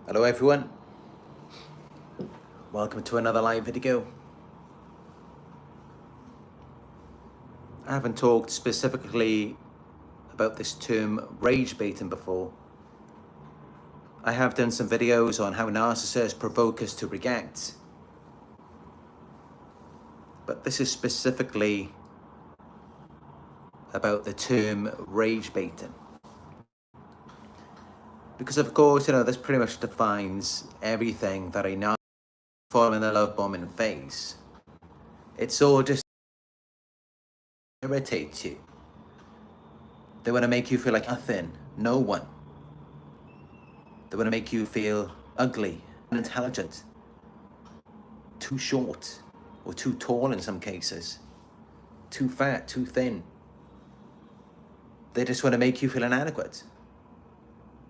Hello everyone, welcome to another live video. I haven't talked specifically about this term rage baiting before. I have done some videos on how narcissists provoke us to react, but this is specifically about the term rage baiting. Because of course, this pretty much defines everything that a narcissist fall in the love bombing phase. It's all just irritates you. They want to make you feel like nothing, no one. They want to make you feel ugly, unintelligent, too short, or too tall in some cases, too fat, too thin. They just want to make you feel inadequate.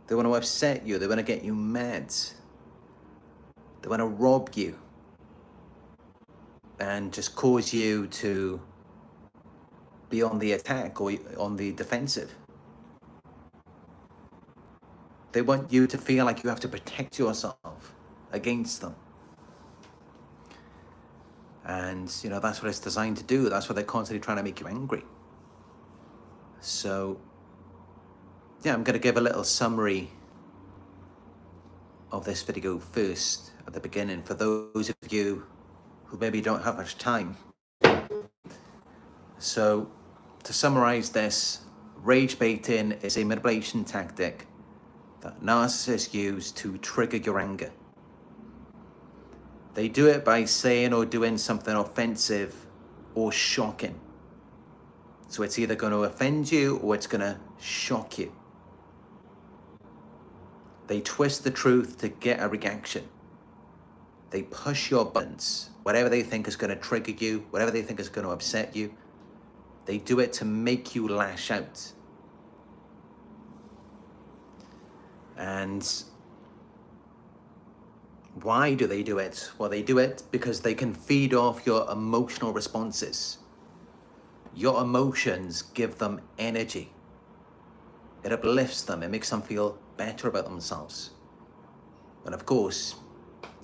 They want to upset you. They want to get you mad. They want to rob you and just cause you to be on the attack or on the defensive. They want you to feel like you have to protect yourself against them. And, that's what it's designed to do. That's what they're constantly trying to make you angry. So, I'm going to give a little summary of this video first at the beginning for those of you who maybe don't have much time. So, to summarize this, rage baiting is a manipulation tactic that narcissists use to trigger your anger. They do it by saying or doing something offensive or shocking. So it's either going to offend you or it's going to shock you. They twist the truth to get a reaction. They push your buttons, whatever they think is going to trigger you, whatever they think is going to upset you. They do it to make you lash out. And why do they do it? Well, they do it because they can feed off your emotional responses. Your emotions give them energy. It uplifts them. It makes them feel better about themselves. And of course,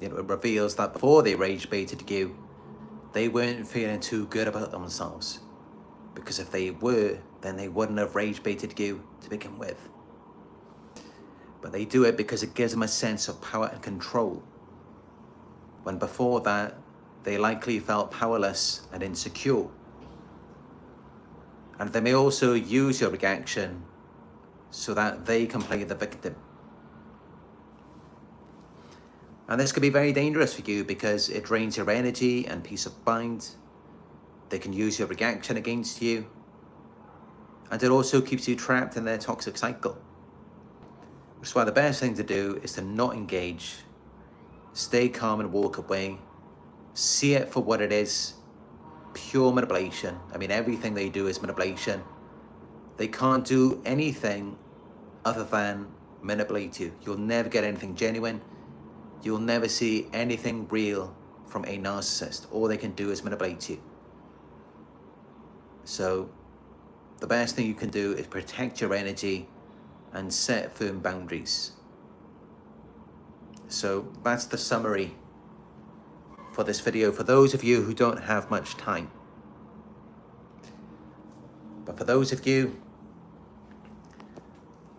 it reveals that before they rage baited you, they weren't feeling too good about themselves. Because if they were, then they wouldn't have rage baited you to begin with. But they do it because it gives them a sense of power and control. When before that, they likely felt powerless and insecure. And they may also use your reaction so that they can play the victim. And this could be very dangerous for you because it drains your energy and peace of mind. They can use your reaction against you. And it also keeps you trapped in their toxic cycle. Which is why the best thing to do is to not engage, stay calm and walk away, see it for what it is, pure manipulation. I mean, everything they do is manipulation. They can't do anything other than manipulate you. You'll never get anything genuine. You'll never see anything real from a narcissist. All they can do is manipulate you. So the best thing you can do is protect your energy and set firm boundaries. So that's the summary for this video for those of you who don't have much time. But for those of you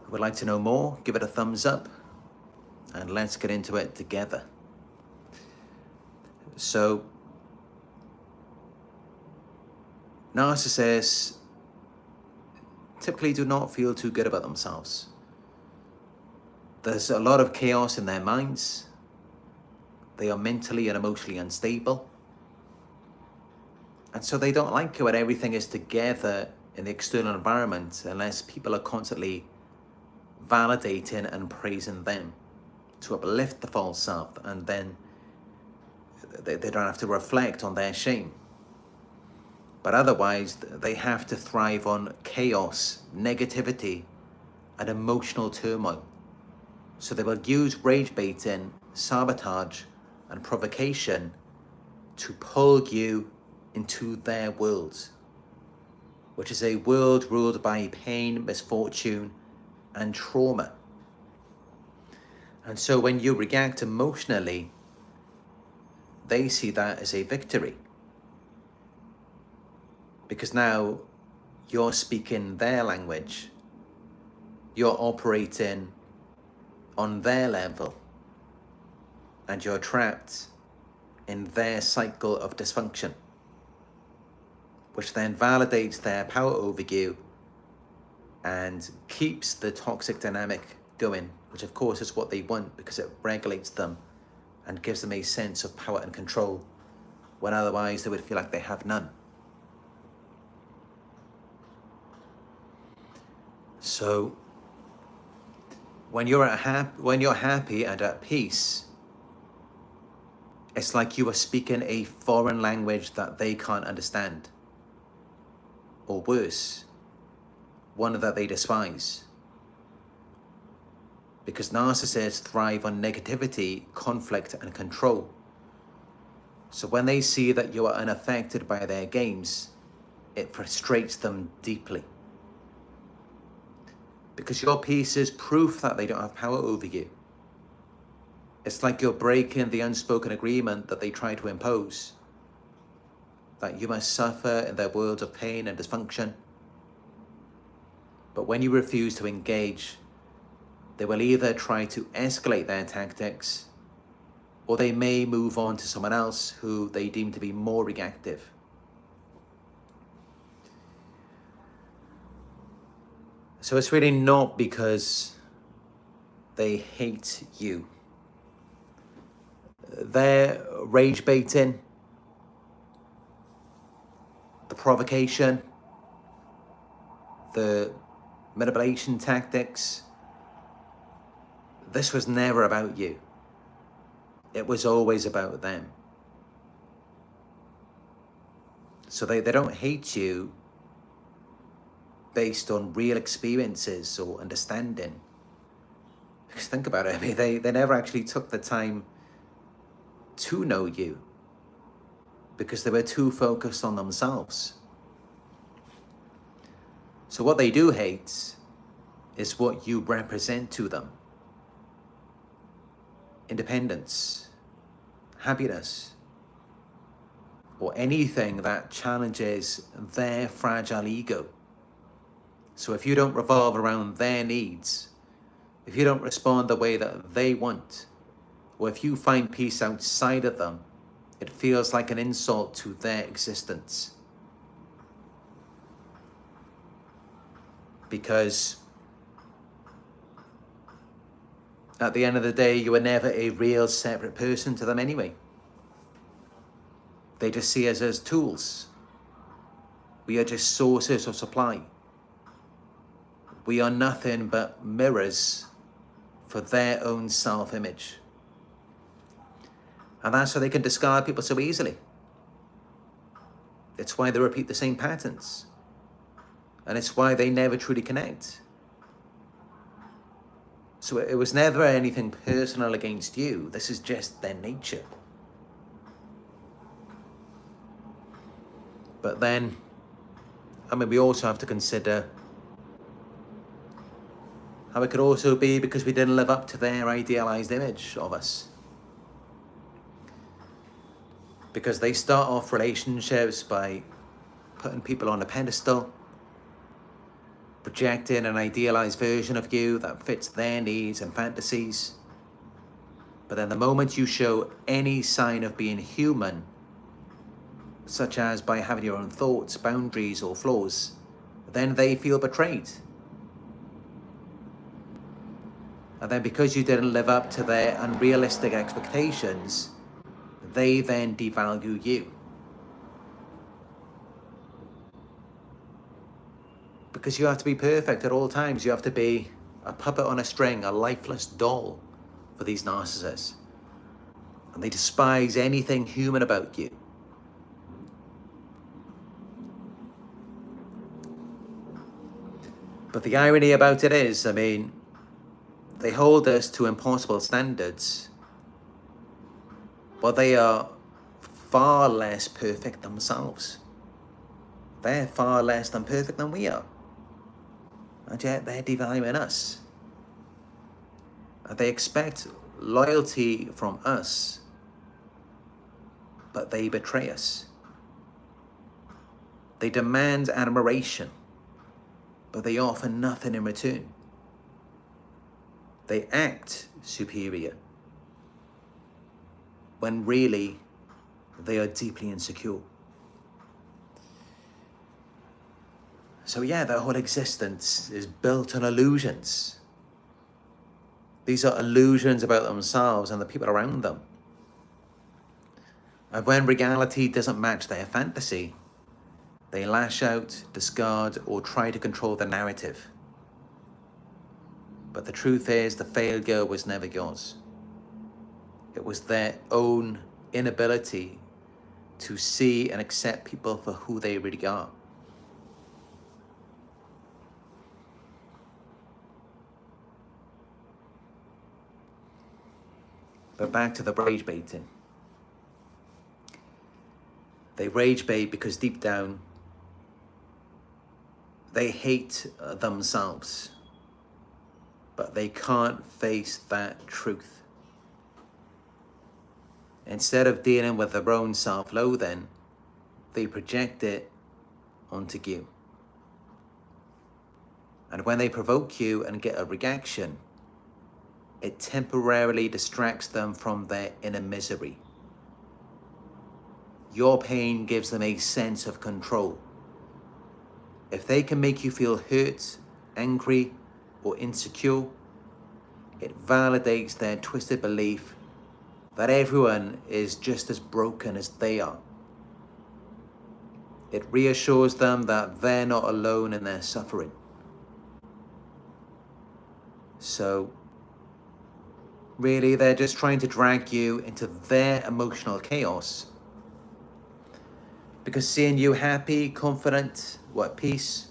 who would like to know more, give it a thumbs up and let's get into it together. So, narcissists typically do not feel too good about themselves. There's a lot of chaos in their minds. They are mentally and emotionally unstable. And so they don't like it when everything is together in the external environment unless people are constantly validating and praising them to uplift the false self, and then they don't have to reflect on their shame. But otherwise, they have to thrive on chaos, negativity, and emotional turmoil. So they will use rage baiting, sabotage, and provocation to pull you into their world, which is a world ruled by pain, misfortune, and trauma. And so when you react emotionally, they see that as a victory. Because now you're speaking their language. You're operating on their level. And you're trapped in their cycle of dysfunction, which then validates their power over you and keeps the toxic dynamic going, which of course is what they want, because it regulates them and gives them a sense of power and control when otherwise they would feel like they have none. So when you're happy and at peace, it's like you are speaking a foreign language that they can't understand. Or worse, one that they despise. Because narcissists thrive on negativity, conflict, and control. So when they see that you are unaffected by their games, it frustrates them deeply. Because your peace is proof that they don't have power over you. It's like you're breaking the unspoken agreement that they try to impose, that you must suffer in their world of pain and dysfunction. But when you refuse to engage, they will either try to escalate their tactics, or they may move on to someone else who they deem to be more reactive. So it's really not because they hate you. Their rage baiting, the provocation, the manipulation tactics, this was never about you. It was always about them. So they don't hate you based on real experiences or understanding. Because think about it, I mean, they never actually took the time to know you, because they were too focused on themselves. So what they do hate is what you represent to them. Independence, happiness, or anything that challenges their fragile ego. So if you don't revolve around their needs, if you don't respond the way that they want, or if you find peace outside of them, it feels like an insult to their existence. Because at the end of the day, you were never a real separate person to them anyway. They just see us as tools. We are just sources of supply. We are nothing but mirrors for their own self-image. And that's how they can discard people so easily. It's why they repeat the same patterns. And it's why they never truly connect. So it was never anything personal against you. This is just their nature. But then, I mean, we also have to consider how it could also be because we didn't live up to their idealized image of us. Because they start off relationships by putting people on a pedestal, projecting an idealized version of you that fits their needs and fantasies. But then the moment you show any sign of being human, such as by having your own thoughts, boundaries, or flaws, then they feel betrayed. And then because you didn't live up to their unrealistic expectations, they then devalue you. Because you have to be perfect at all times. You have to be a puppet on a string, a lifeless doll for these narcissists. And they despise anything human about you. But the irony about it is, I mean, they hold us to impossible standards, but they are far less perfect themselves. They're far less than perfect than we are. And yet they're devaluing us. And they expect loyalty from us, but they betray us. They demand admiration, but they offer nothing in return. They act superior, when really they are deeply insecure. So yeah, their whole existence is built on illusions. These are illusions about themselves and the people around them. And when reality doesn't match their fantasy, they lash out, discard, or try to control the narrative. But the truth is, the failure was never yours. It was their own inability to see and accept people for who they really are. But back to the rage baiting. They rage bait because deep down, they hate themselves, but they can't face that truth. Instead of dealing with their own self-loathing, they project it onto you. And when they provoke you and get a reaction, it temporarily distracts them from their inner misery. Your pain gives them a sense of control. If they can make you feel hurt, angry, or insecure, it validates their twisted belief that everyone is just as broken as they are. It reassures them that they're not alone in their suffering. So, really, they're just trying to drag you into their emotional chaos. Because seeing you happy, confident, or at peace,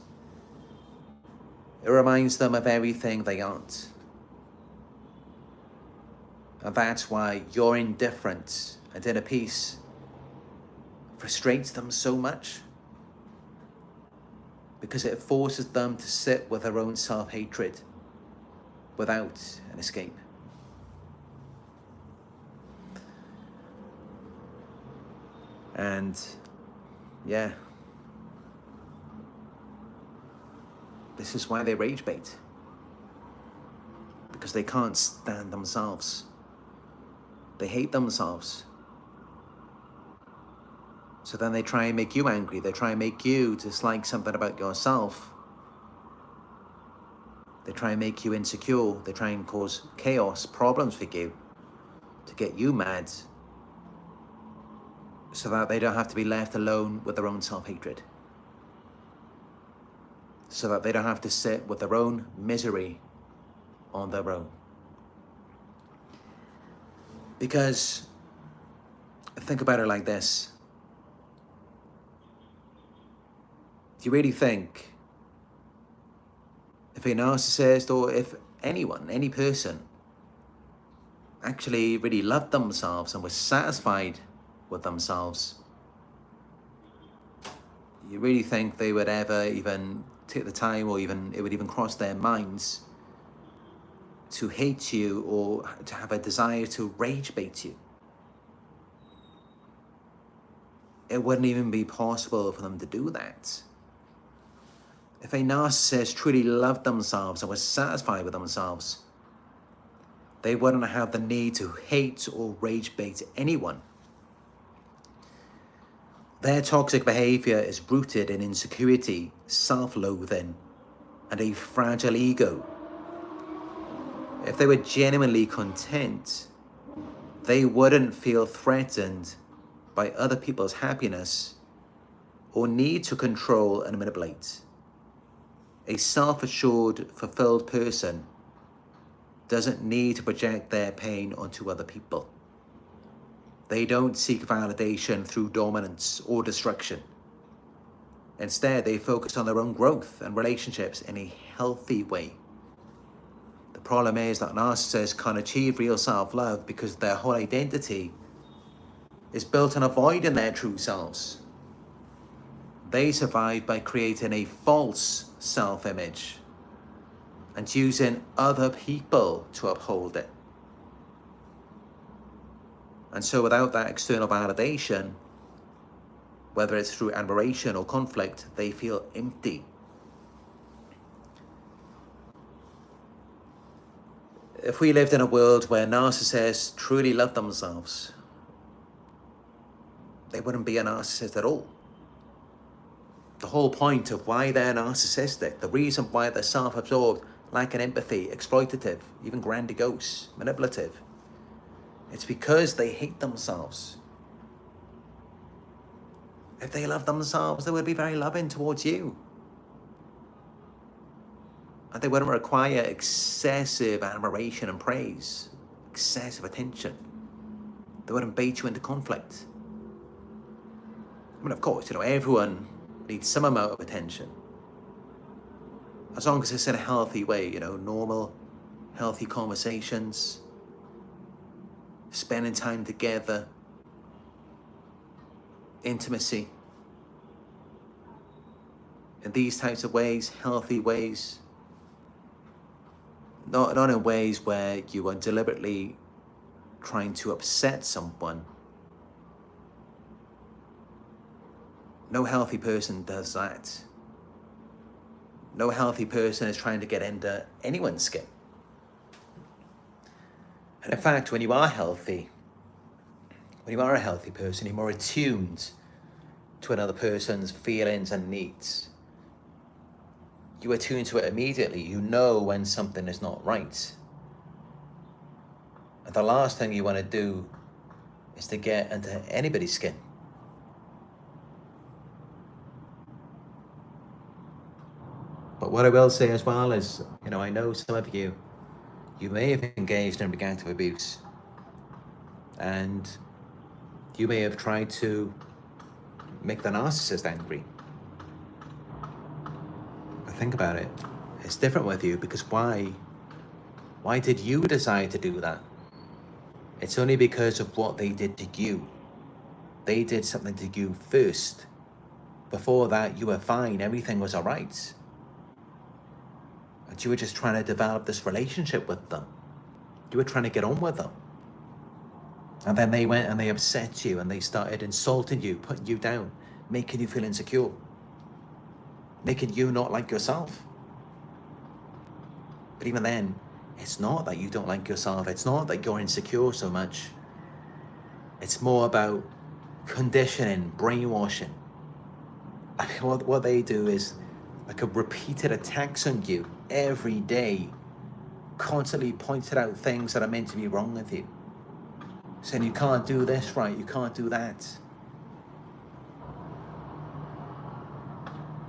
it reminds them of everything they aren't. And that's why your indifference and inner peace frustrates them so much. Because it forces them to sit with their own self-hatred without an escape. And yeah, this is why they rage bait. Because they can't stand themselves. They hate themselves. So then they try and make you angry. They try and make you dislike something about yourself. They try and make you insecure. They try and cause chaos, problems for you, to get you mad, so that they don't have to be left alone with their own self-hatred. So that they don't have to sit with their own misery on their own. Because, think about it like this. Do you really think if a narcissist, or if anyone, any person, actually really loved themselves and was satisfied with themselves, you really think they would ever even take the time, or even it would even cross their minds to hate you or to have a desire to rage bait you? It wouldn't even be possible for them to do that. If a narcissist truly loved themselves and was satisfied with themselves, they wouldn't have the need to hate or rage bait anyone. Their toxic behavior is rooted in insecurity, self-loathing, and a fragile ego. If they were genuinely content, they wouldn't feel threatened by other people's happiness or need to control and manipulate. A self-assured, fulfilled person doesn't need to project their pain onto other people. They don't seek validation through dominance or destruction. Instead, they focus on their own growth and relationships in a healthy way. The problem is that narcissists can't achieve real self-love because their whole identity is built on avoiding their true selves. They survive by creating a false self-image and using other people to uphold it. And so without that external validation, whether it's through admiration or conflict, they feel empty. If we lived in a world where narcissists truly love themselves, they wouldn't be a narcissist at all. The whole point of why they're narcissistic, the reason why they're self-absorbed, lacking empathy, exploitative, even grandiose, manipulative, it's because they hate themselves. If they love themselves, they would be very loving towards you. And they wouldn't require excessive admiration and praise, excessive attention. They wouldn't bait you into conflict. I mean, of course, everyone needs some amount of attention. As long as it's in a healthy way, normal, healthy conversations, spending time together, intimacy. In these types of ways, healthy ways, not in ways where you are deliberately trying to upset someone. No healthy person does that. No healthy person is trying to get into anyone's skin. And in fact, when you are healthy, when you are a healthy person, you're more attuned to another person's feelings and needs. You attune to it immediately. You know when something is not right. And the last thing you want to do is to get into anybody's skin. But what I will say as well is, I know some of you may have engaged in reactive abuse, and you may have tried to make the narcissist angry. But think about it. It's different with you, because why did you decide to do that? It's only because of what they did to you. They did something to you first. Before that, you were fine. Everything was all right. But you were just trying to develop this relationship with them. You were trying to get on with them. And then they went and they upset you, and they started insulting you, putting you down, making you feel insecure, making you not like yourself. But even then, it's not that you don't like yourself. It's not that you're insecure so much. It's more about conditioning, brainwashing. I mean, what they do is like a repeated attacks on you every day, constantly pointed out things that are meant to be wrong with you. Saying you can't do this right, you can't do that.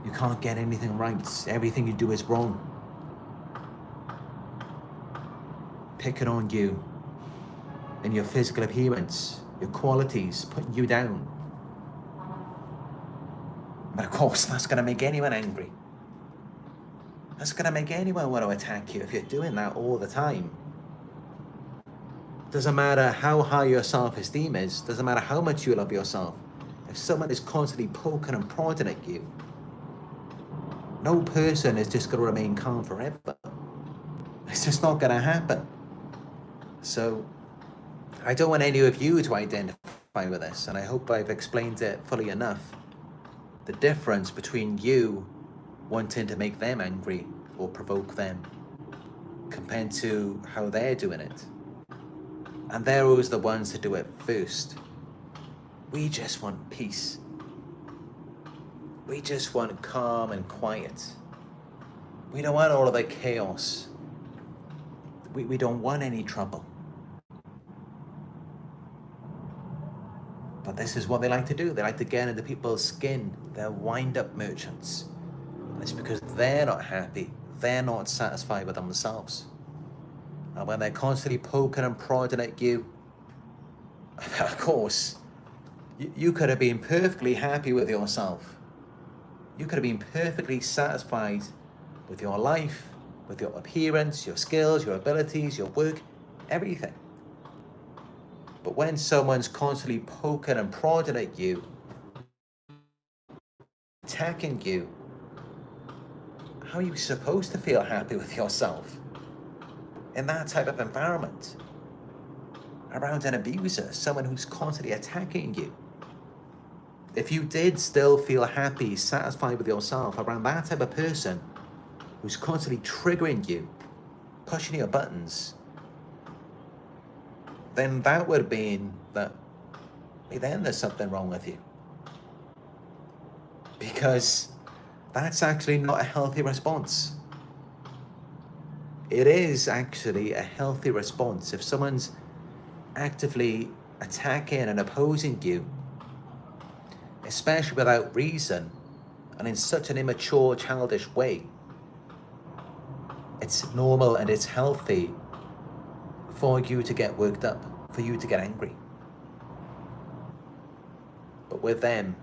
You can't get anything right. Everything you do is wrong. Picking on you and your physical appearance, your qualities, putting you down. But of course, that's going to make anyone angry. That's going to make anyone want to attack you if you're doing that all the time. Doesn't matter how high your self-esteem is, doesn't matter how much you love yourself. If someone is constantly poking and prodding at you, no person is just going to remain calm forever. It's just not going to happen. So I don't want any of you to identify with this, and I hope I've explained it fully enough. The difference between you wanting to make them angry or provoke them compared to how they're doing it. And they're always the ones to do it first. We just want peace. We just want calm and quiet. We don't want all of the chaos. We don't want any trouble. But this is what they like to do. They like to get into people's skin. They're wind-up merchants. And it's because they're not happy. They're not satisfied with themselves. And when they're constantly poking and prodding at you, of course, you could have been perfectly happy with yourself. You could have been perfectly satisfied with your life, with your appearance, your skills, your abilities, your work, everything. But when someone's constantly poking and prodding at you, attacking you, how are you supposed to feel happy with yourself in that type of environment? around an abuser, someone who's constantly attacking you, if you did still feel happy, satisfied with yourself around that type of person who's constantly triggering you, pushing your buttons, then that would mean that then there's something wrong with you. Because that's actually not a healthy response. It is actually a healthy response if someone's actively attacking and opposing you, especially without reason and in such an immature, childish way. It's normal and it's healthy for you to get worked up, for you to get angry. But with them,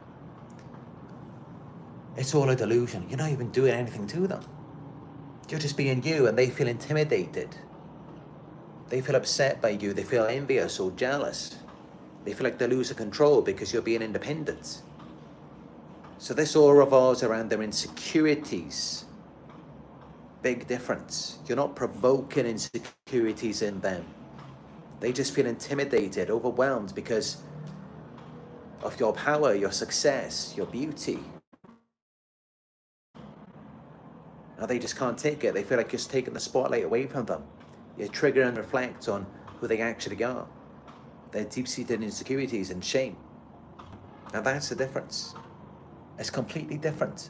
it's all a delusion. You're not even doing anything to them. You're just being you, and they feel intimidated. They feel upset by you. They feel envious or jealous. They feel like they're losing control because you're being independent. So this all revolves around their insecurities. Big difference. You're not provoking insecurities in them. They just feel intimidated, overwhelmed because of your power, your success, your beauty. Now they just can't take it. They feel like you're just taking the spotlight away from them. You trigger and reflect on who they actually are. Their deep-seated insecurities and shame. Now that's the difference. It's completely different.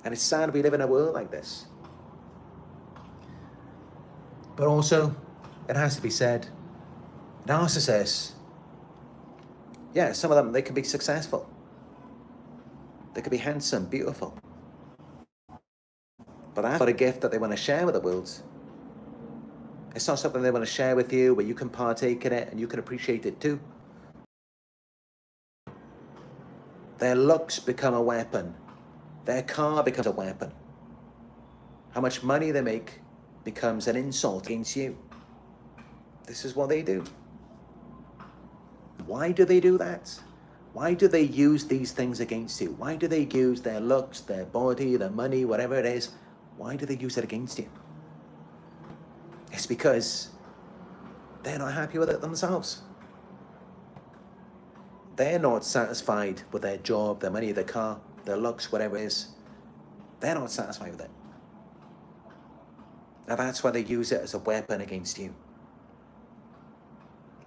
And it's sad we live in a world like this. But also, it has to be said, narcissists, yeah, some of them, they can be successful. They can be handsome, beautiful. But that's not a gift that they want to share with the world. It's not something they want to share with you where you can partake in it and you can appreciate it too. Their looks become a weapon. Their car becomes a weapon. How much money they make becomes an insult against you. This is what they do. Why do they do that? Why do they use these things against you? Why do they use their looks, their body, their money, whatever it is? Why do they use it against you? It's because they're not happy with it themselves. They're not satisfied with their job, their money, their car, their looks, whatever it is. They're not satisfied with it. Now that's why they use it as a weapon against you.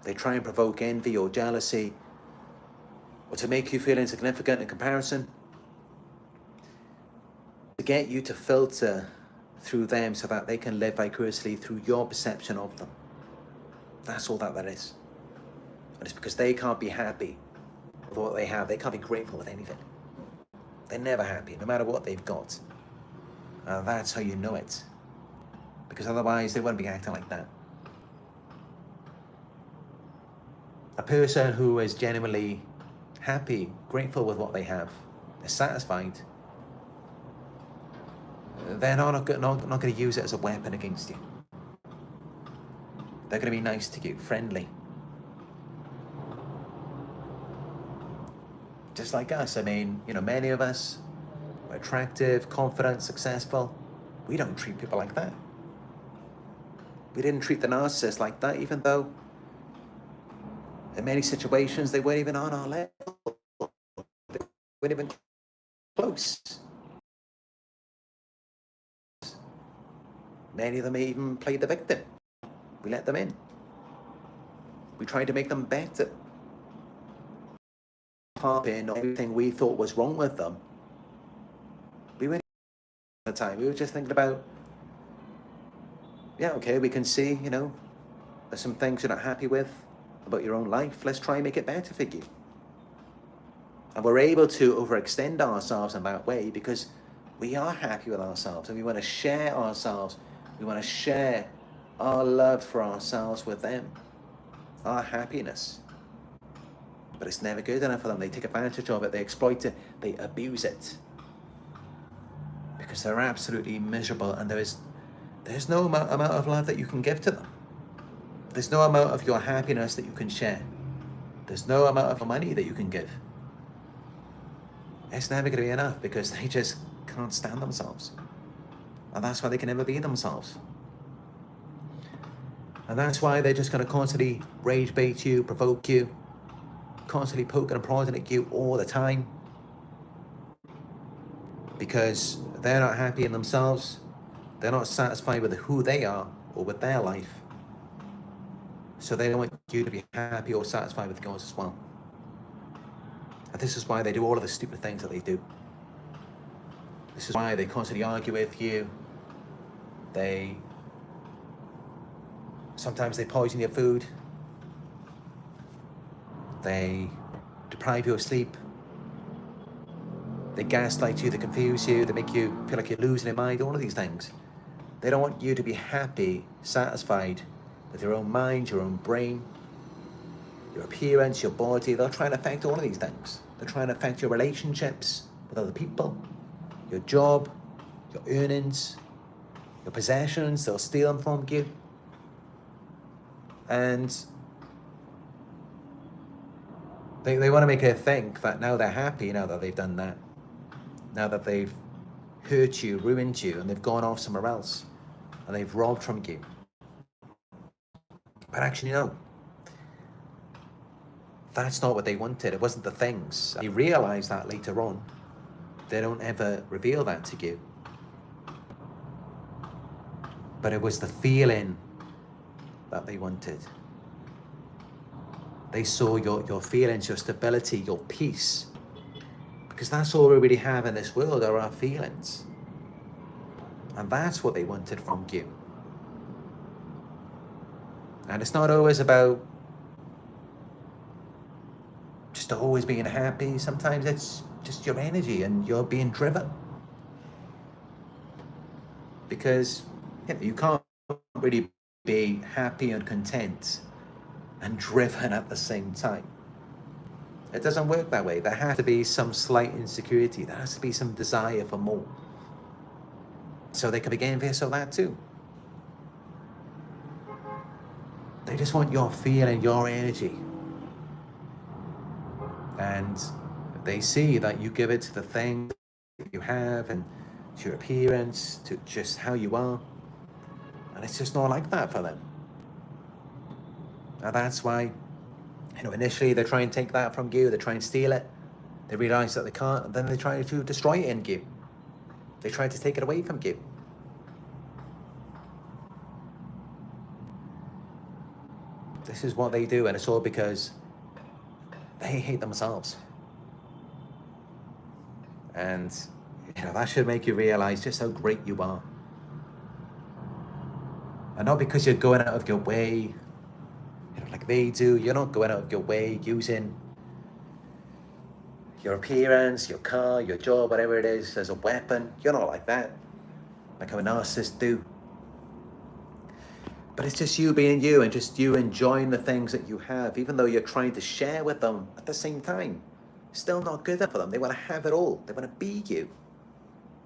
They try and provoke envy or jealousy, or to make you feel insignificant in comparison, to get you to filter through them so that they can live vicariously through your perception of them. That's all that is. And it's because they can't be happy with what they have. They can't be grateful with anything. They're never happy, no matter what they've got. And that's how you know it. Because otherwise they wouldn't be acting like that. A person who is genuinely happy, grateful with what they have, is satisfied, they're not going to use it as a weapon against you. They're going to be nice to you, friendly. Just like us. I mean, many of us are attractive, confident, successful. We don't treat people like that. We didn't treat the narcissist like that, even though in many situations they weren't even on our level. They weren't even close. Many of them even played the victim. We let them in. We tried to make them better. Harping on everything we thought was wrong with them. We weren't at the time. We were just thinking about, yeah, okay, we can see, there's some things you're not happy with about your own life. Let's try and make it better for you. And we're able to overextend ourselves in that way because we are happy with ourselves and we want to share ourselves. We want to share our love for ourselves with them, our happiness. But it's never good enough for them. They take advantage of it, they exploit it, they abuse it. Because they're absolutely miserable and there's no amount of love that you can give to them. There's no amount of your happiness that you can share. There's no amount of money that you can give. It's never going to be enough because they just can't stand themselves. And that's why they can never be themselves. And that's why they're just going to constantly rage bait you, provoke you, constantly poking and prodding at you all the time. Because they're not happy in themselves. They're not satisfied with who they are or with their life. So they don't want you to be happy or satisfied with yours as well. And this is why they do all of the stupid things that they do. This is why they constantly argue with you. Sometimes they poison your food. They deprive you of sleep. They gaslight you, they confuse you, they make you feel like you're losing your mind, all of these things. They don't want you to be happy, satisfied with your own mind, your own brain, your appearance, your body. They'll try and affect all of these things. They're trying to affect your relationships with other people, your job, your earnings, your possessions. They'll steal them from you. And they want to make you think that now they're happy, now that they've done that, now that they've hurt you, ruined you, and they've gone off somewhere else, and they've robbed from you. But actually, no. That's not what they wanted. It wasn't the things. You realize that later on. They don't ever reveal that to you. But it was the feeling that they wanted. They saw your feelings, your stability, your peace. Because that's all we really have in this world are our feelings. And that's what they wanted from you. And it's not always about just always being happy. Sometimes it's just your energy and you're being driven. Because you can't really be happy and content and driven at the same time. It doesn't work that way. There has to be some slight insecurity. There has to be some desire for more. So they can be envious of that too. They just want your feeling, your energy. And they see that you give it to the things that you have and to your appearance, to just how you are. And it's just not like that for them. And that's why, initially they try and take that from you, they try and steal it. They realize that they can't, and then they try to destroy it in you. They try to take it away from you. This is what they do, and it's all because they hate themselves. And that should make you realize just how great you are. And not because you're going out of your way, like they do. You're not going out of your way using your appearance, your car, your job, whatever it is, as a weapon. You're not like that, like how a narcissist do. But it's just you being you and just you enjoying the things that you have, even though you're trying to share with them at the same time. Still not good enough for them. They want to have it all. They want to be you.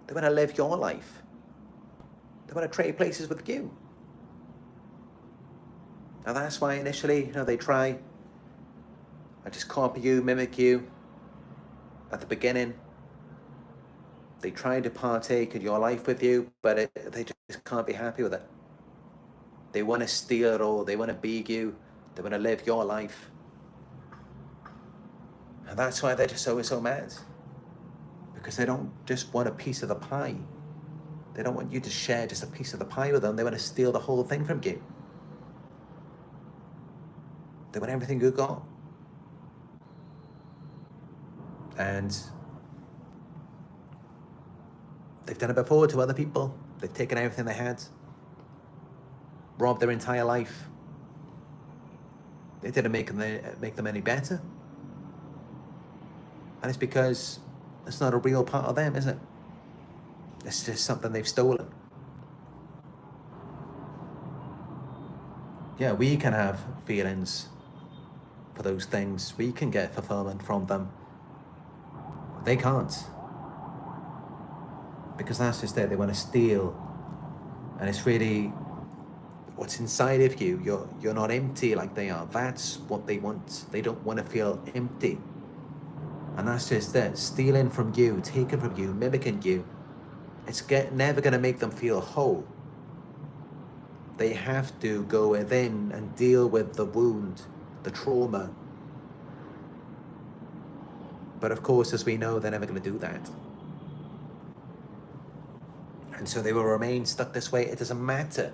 They want to live your life. They want to trade places with you. And that's why initially, they try and just copy you, mimic you at the beginning. They try to partake in your life with you, but they just can't be happy with it. They want to steal it all. They want to be you. They want to live your life. And that's why they're just always so mad. Because they don't just want a piece of the pie. They don't want you to share just a piece of the pie with them. They want to steal the whole thing from you. They want everything you got. And they've done it before to other people. They've taken everything they had. Robbed their entire life. It didn't make them any better. And it's because it's not a real part of them, is it? It's just something they've stolen. Yeah, we can have feelings for those things. We can get fulfillment from them. They can't. Because that's just it. They want to steal. And it's really what's inside of you. You're not empty like they are. That's what they want. They don't want to feel empty. And that's just it. Stealing from you, taking from you, mimicking you. It's never going to make them feel whole. They have to go within and deal with the wound, the trauma. But of course, as we know, they're never going to do that. And so they will remain stuck this way. It doesn't matter.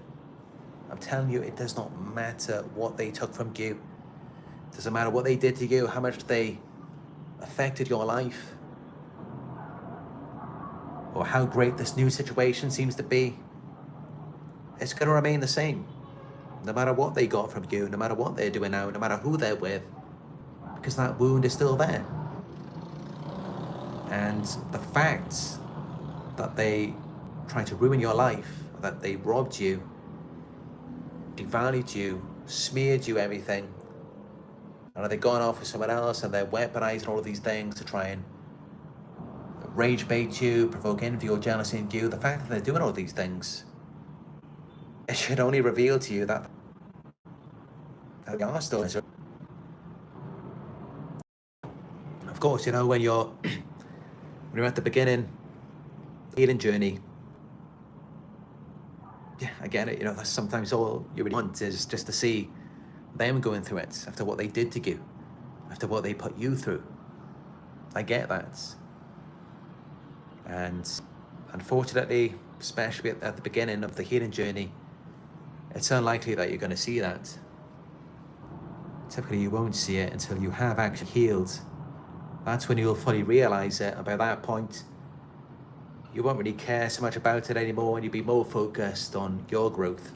I'm telling you, it does not matter what they took from you. It doesn't matter what they did to you, how much they affected your life, or how great this new situation seems to be. It's going to remain the same, no matter what they got from you, no matter what they're doing now, no matter who they're with, because that wound is still there. And the fact that they tried to ruin your life, that they robbed you, devalued you, smeared you everything, and they've gone off with someone else and they're weaponizing all of these things to try and rage bait you, provoke envy or jealousy in you, the fact that they're doing all these things, it should only reveal to you that you are still miserable. Of course, you know, when you're at the beginning, the healing journey, yeah, I get it, you know, that's sometimes all you really want is just to see them going through it after what they did to you, after what they put you through. I get that. And unfortunately, especially at the beginning of the healing journey, it's unlikely that you're going to see that. Typically, you won't see it until you have actually healed. That's when you'll fully realize it. And by that point, you won't really care so much about it anymore, and you'll be more focused on your growth,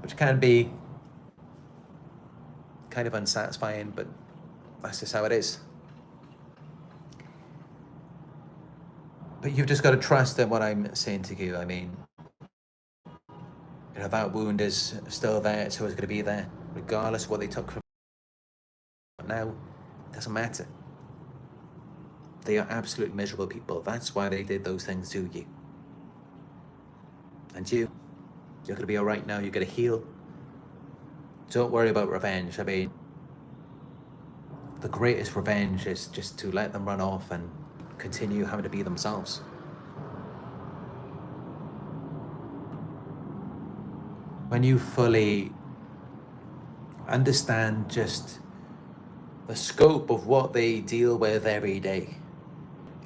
which can be kind of unsatisfying, but that's just how it is. But you've just got to trust in what I'm saying to you. I mean, you know, that wound is still there. It's always going to be there, regardless of what they took from you. Now, it doesn't matter. They are absolutely miserable people. That's why they did those things to you. And you're going to be all right now. You're going to heal. Don't worry about revenge. I mean, the greatest revenge is just to let them run off and continue having to be themselves. When you fully understand just the scope of what they deal with every day.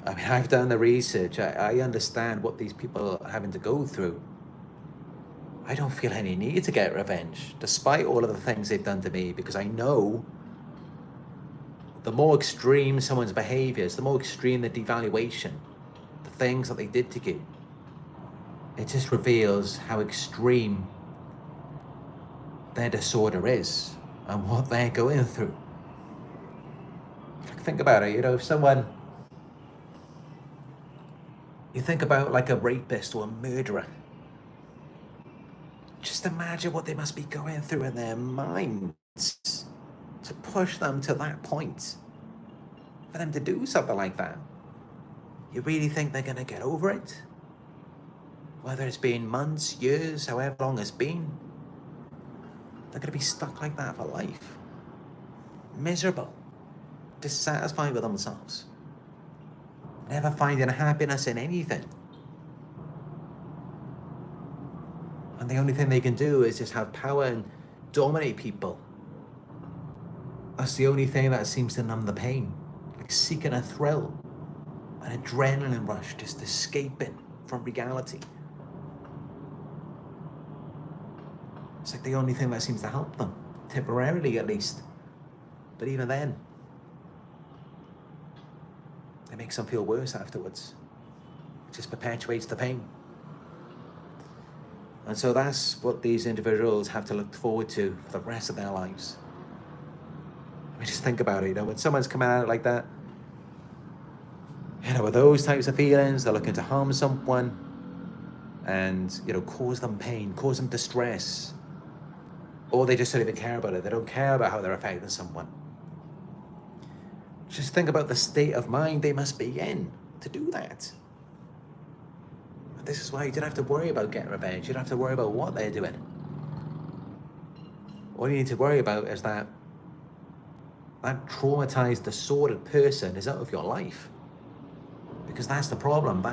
I mean, I've done the research. I understand what these people are having to go through. I don't feel any need to get revenge, despite all of the things they've done to me, because I know the more extreme someone's behaviors, the more extreme the devaluation, the things that they did to you, it just reveals how extreme their disorder is and what they're going through. Think about it, you know, if someone, you think about like a rapist or a murderer, just imagine what they must be going through in their minds to push them to that point, for them to do something like that. You really think they're going to get over it? Whether it's been months, years, however long it's been, they're going to be stuck like that for life. Miserable, dissatisfied with themselves, never finding happiness in anything. And the only thing they can do is just have power and dominate people. That's the only thing that seems to numb the pain. Like seeking a thrill, an adrenaline rush, just escaping from reality. It's like the only thing that seems to help them, temporarily at least. But even then, it makes them feel worse afterwards. It just perpetuates the pain. And so that's what these individuals have to look forward to for the rest of their lives. I mean, just think about it, you know, when someone's coming at it like that, you know, with those types of feelings, they're looking to harm someone and, you know, cause them pain, cause them distress, or they just don't even care about it. They don't care about how they're affecting someone. Just think about the state of mind they must be in to do that. And this is why you don't have to worry about getting revenge. You don't have to worry about what they're doing. All you need to worry about is that traumatized, disordered person is out of your life. Because that's the problem.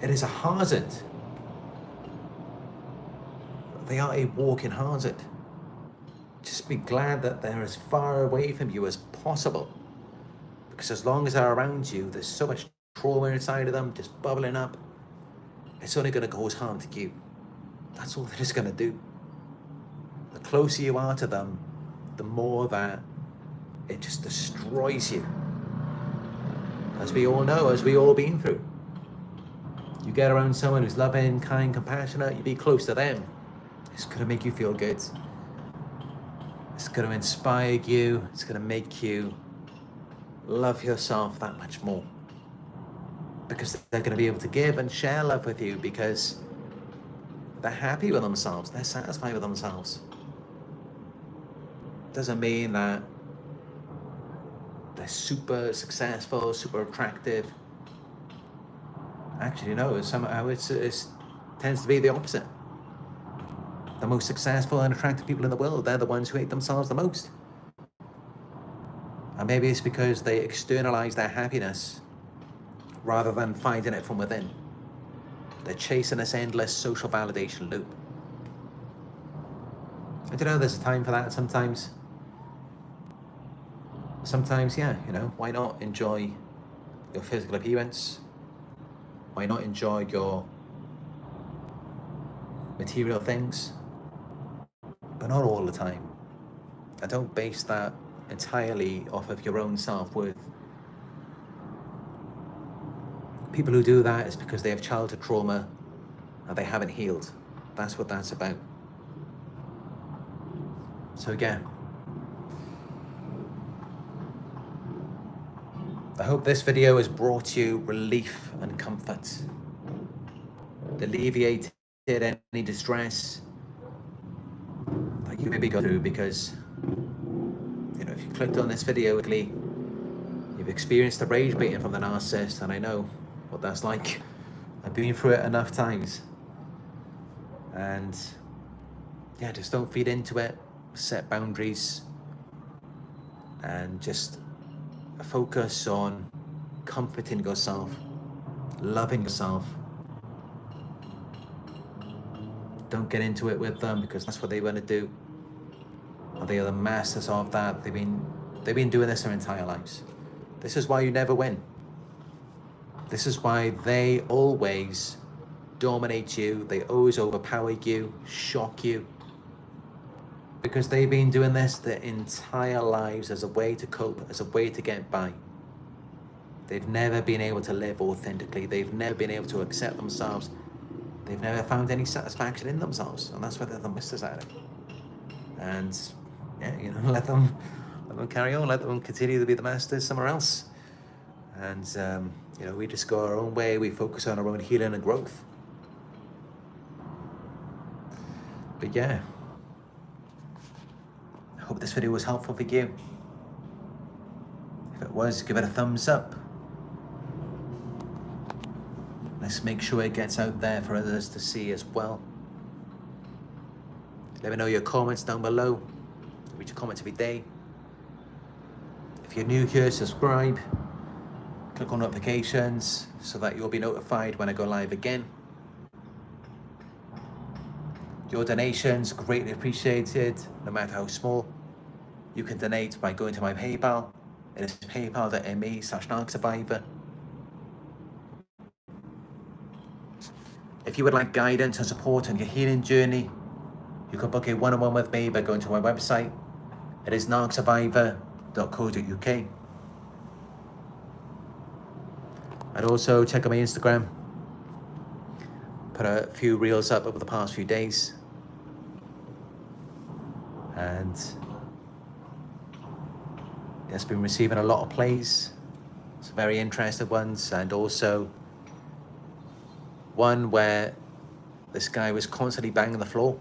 It is a hazard they are a walking hazard. Just be glad that they're as far away from you as possible. Because as long as they're around you, there's so much trauma inside of them, just bubbling up. It's only going to cause harm to you. That's all that it's going to do. The closer you are to them, the more that it just destroys you. As we all know, as we all been through. You get around someone who's loving, kind, compassionate, you be close to them. It's going to make you feel good. It's going to inspire you. It's going to make you love yourself that much more. Because they're going to be able to give and share love with you because they're happy with themselves. They're satisfied with themselves. Doesn't mean that they're super successful, super attractive. Actually, no, somehow it tends to be the opposite. The most successful and attractive people in the world, they're the ones who hate themselves the most. And maybe it's because they externalize their happiness rather than finding it from within. They're chasing this endless social validation loop. I don't know, there's a time for that sometimes. Sometimes, yeah, you know, why not enjoy your physical appearance? Why not enjoy your material things? But not all the time. And don't base that entirely off of your own self-worth. People who do that is because they have childhood trauma and they haven't healed. That's what that's about. So again, I hope this video has brought you relief and comfort, alleviated any distress that you maybe go through because, you know, if you clicked on this video, you've experienced the rage baiting from the narcissist, and I know what that's like. I've been through it enough times. And yeah, just don't feed into it, set boundaries, and just focus on comforting yourself, loving yourself. Don't get into it with them because that's what they want to do. They are the masters of that. They've been doing this their entire lives. This is why you never win. This is why they always dominate you. They always overpower you, shock you. Because they've been doing this their entire lives as a way to cope, as a way to get by. They've never been able to live authentically. They've never been able to accept themselves. They've never found any satisfaction in themselves. And that's why they're the masters at it. And yeah, you know, let them carry on. Let them continue to be the masters somewhere else. And you know, we just go our own way. We focus on our own healing and growth. But yeah, I hope this video was helpful for you. If it was, give it a thumbs up. Let's make sure it gets out there for others to see as well. Let me know your comments down below. I read your comments every day. If you're new here, subscribe. Click on notifications so that you'll be notified when I go live again. Your donations greatly appreciated, no matter how small. You can donate by going to my PayPal. It is paypal.me/Narc Survivor. If you would like guidance and support on your healing journey, you can book a one-on-one with me by going to my website. It is narcsurvivor.co.uk. I'd also check out my Instagram. Put a few reels up over the past few days. And it's been receiving a lot of plays. Some very interesting ones, and also one where this guy was constantly banging the floor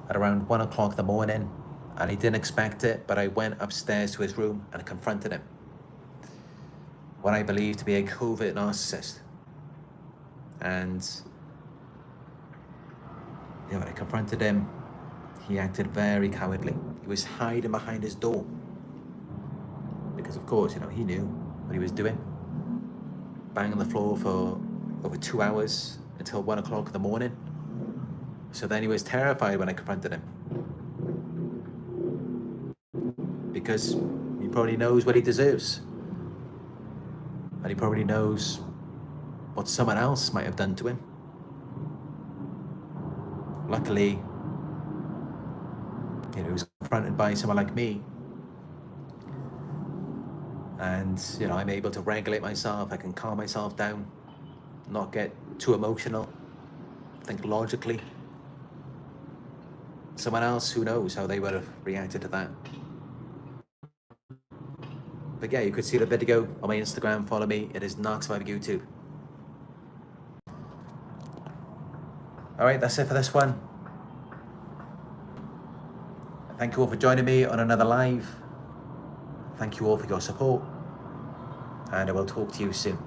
at around 1 o'clock in the morning, and he didn't expect it, but I went upstairs to his room and confronted him. What I believe to be a covert narcissist. And yeah, when I confronted him, he acted very cowardly. He was hiding behind his door. Because of course, you know, he knew what he was doing. Banging on the floor for over 2 hours until 1 o'clock in the morning. So then he was terrified when I confronted him, because he probably knows what he deserves, and he probably knows what someone else might have done to him. Luckily, he was confronted by someone like me, and I'm able to regulate myself. I can calm myself down, not get too emotional, think logically. Someone else, who knows how they would have reacted to that. But yeah, you could see the video on my Instagram. Follow me. It is Narc Survivor YouTube. All right, that's it for this one. Thank you all for joining me on another live. Thank you all for your support, and I will talk to you soon.